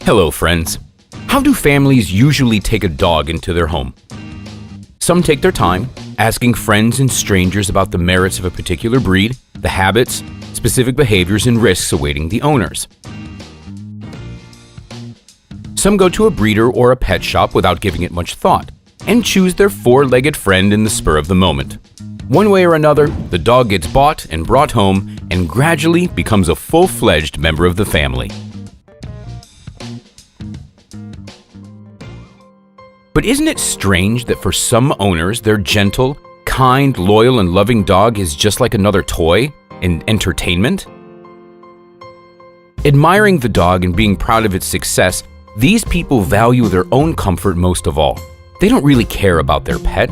Hello, friends. How do families usually take a dog into their home? Some take their time, asking friends and strangers about the merits of a particular breed, the habits, specific behaviors, and risks awaiting the owners. Some go to a breeder or a pet shop without giving it much thought, and choose their four-legged friend in the spur of the moment. One way or another, the dog gets bought and brought home and gradually becomes a full-fledged member of the family. But isn't it strange that for some owners, their gentle, kind, loyal, and loving dog is just like another toy and entertainment? Admiring the dog and being proud of its success, these people value their own comfort most of all. They don't really care about their pet.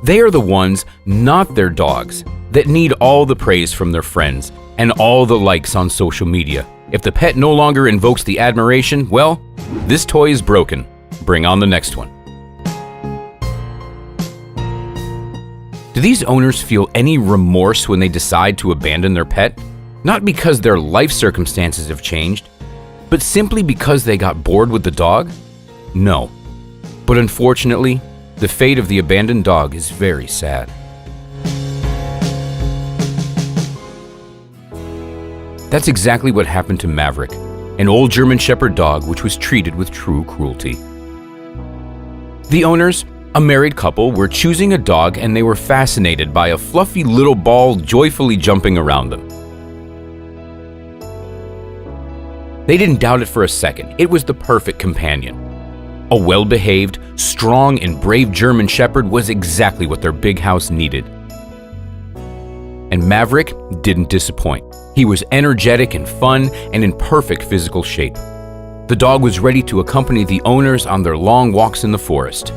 They are the ones, not their dogs, that need all the praise from their friends and all the likes on social media. If the pet no longer invokes the admiration, well, this toy is broken. Bring on the next one. Do these owners feel any remorse when they decide to abandon their pet? Not because their life circumstances have changed, but simply because they got bored with the dog? No. But unfortunately, the fate of the abandoned dog is very sad. That's exactly what happened to Maverick, an old German Shepherd dog which was treated with true cruelty. The owners, a married couple, were choosing a dog and they were fascinated by a fluffy little ball joyfully jumping around them. They didn't doubt it for a second. It was the perfect companion. A well-behaved, strong, and brave German Shepherd was exactly what their big house needed. And Maverick didn't disappoint. He was energetic and fun and in perfect physical shape. The dog was ready to accompany the owners on their long walks in the forest.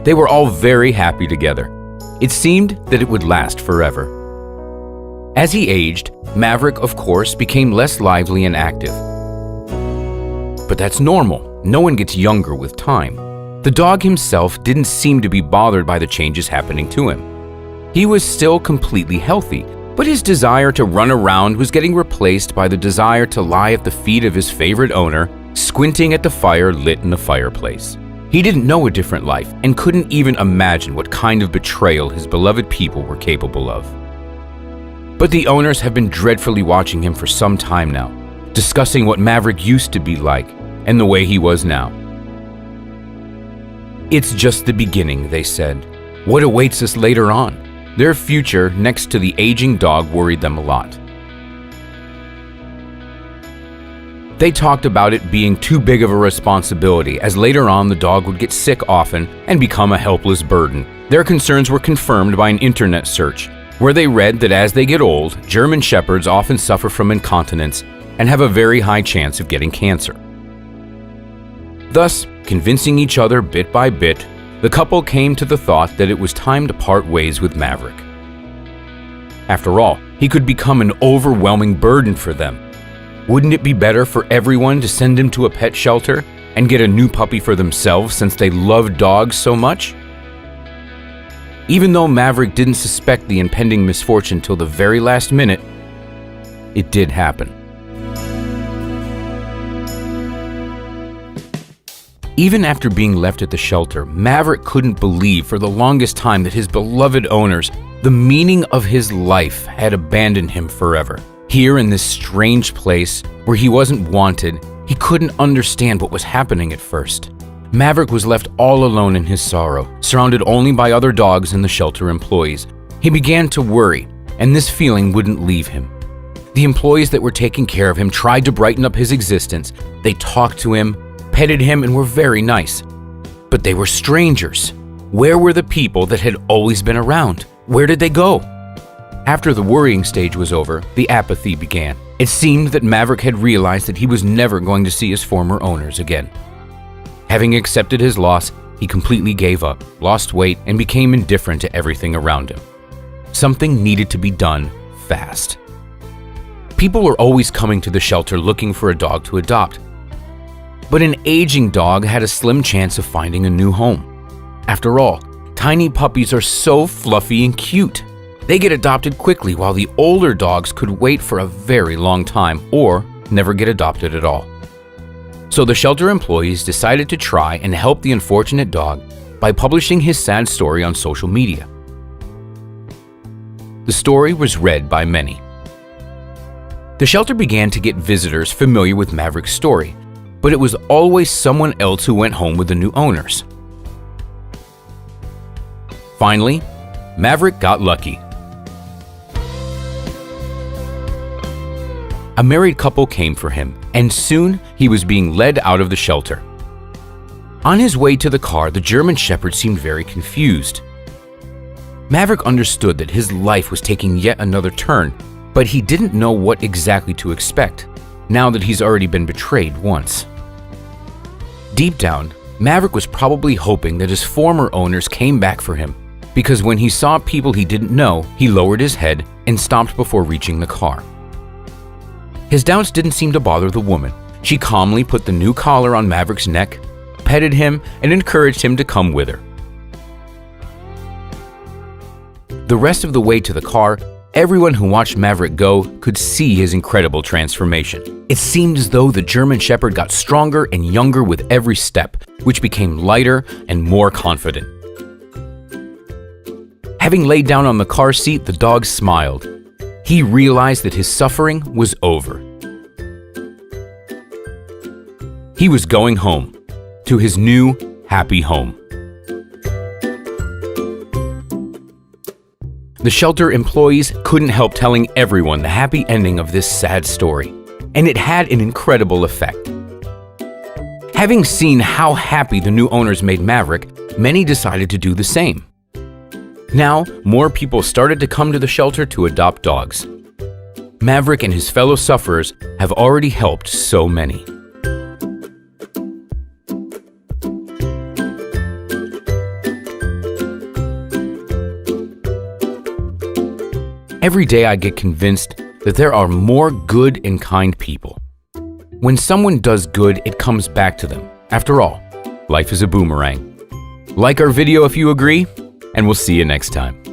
They were all very happy together. It seemed that it would last forever. As he aged, Maverick, of course, became less lively and active. But that's normal. No one gets younger with time. The dog himself didn't seem to be bothered by the changes happening to him. He was still completely healthy, but his desire to run around was getting replaced by the desire to lie at the feet of his favorite owner, squinting at the fire lit in the fireplace. He didn't know a different life and couldn't even imagine what kind of betrayal his beloved people were capable of. But the owners have been dreadfully watching him for some time now, discussing what Maverick used to be like and the way he was now. It's just the beginning, they said. What awaits us later on? Their future next to the aging dog worried them a lot. They talked about it being too big of a responsibility, as later on the dog would get sick often and become a helpless burden. Their concerns were confirmed by an internet search, where they read that as they get old, German Shepherds often suffer from incontinence and have a very high chance of getting cancer. Thus, convincing each other bit by bit, the couple came to the thought that it was time to part ways with Maverick. After all, he could become an overwhelming burden for them. Wouldn't it be better for everyone to send him to a pet shelter and get a new puppy for themselves since they love dogs so much? Even though Maverick didn't suspect the impending misfortune till the very last minute, it did happen. Even after being left at the shelter, Maverick couldn't believe for the longest time that his beloved owners, the meaning of his life, had abandoned him forever. Here in this strange place where he wasn't wanted, he couldn't understand what was happening at first. Maverick was left all alone in his sorrow, surrounded only by other dogs and the shelter employees. He began to worry, and this feeling wouldn't leave him. The employees that were taking care of him tried to brighten up his existence. They talked to him, petted him, and were very nice. But they were strangers. Where were the people that had always been around? Where did they go? After the worrying stage was over, the apathy began. It seemed that Maverick had realized that he was never going to see his former owners again. Having accepted his loss, he completely gave up, lost weight, and became indifferent to everything around him. Something needed to be done fast. People were always coming to the shelter looking for a dog to adopt. But an aging dog had a slim chance of finding a new home. After all, tiny puppies are so fluffy and cute. They get adopted quickly while the older dogs could wait for a very long time or never get adopted at all. So the shelter employees decided to try and help the unfortunate dog by publishing his sad story on social media. The story was read by many. The shelter began to get visitors familiar with Maverick's story, but it was always someone else who went home with the new owners. Finally, Maverick got lucky. A married couple came for him, and soon he was being led out of the shelter. On his way to the car, the German Shepherd seemed very confused. Maverick understood that his life was taking yet another turn, but he didn't know what exactly to expect, now that he's already been betrayed once. Deep down, Maverick was probably hoping that his former owners came back for him, because when he saw people he didn't know, he lowered his head and stopped before reaching the car. His doubts didn't seem to bother the woman. She calmly put the new collar on Maverick's neck, petted him, and encouraged him to come with her. The rest of the way to the car, everyone who watched Maverick go could see his incredible transformation. It seemed as though the German Shepherd got stronger and younger with every step, which became lighter and more confident. Having laid down on the car seat, the dog smiled. He realized that his suffering was over. He was going home, to his new, happy home. The shelter employees couldn't help telling everyone the happy ending of this sad story, and it had an incredible effect. Having seen how happy the new owners made Maverick, many decided to do the same. Now, more people started to come to the shelter to adopt dogs. Maverick and his fellow sufferers have already helped so many. Every day I get convinced that there are more good and kind people. When someone does good, it comes back to them. After all, life is a boomerang. Like our video if you agree, and we'll see you next time.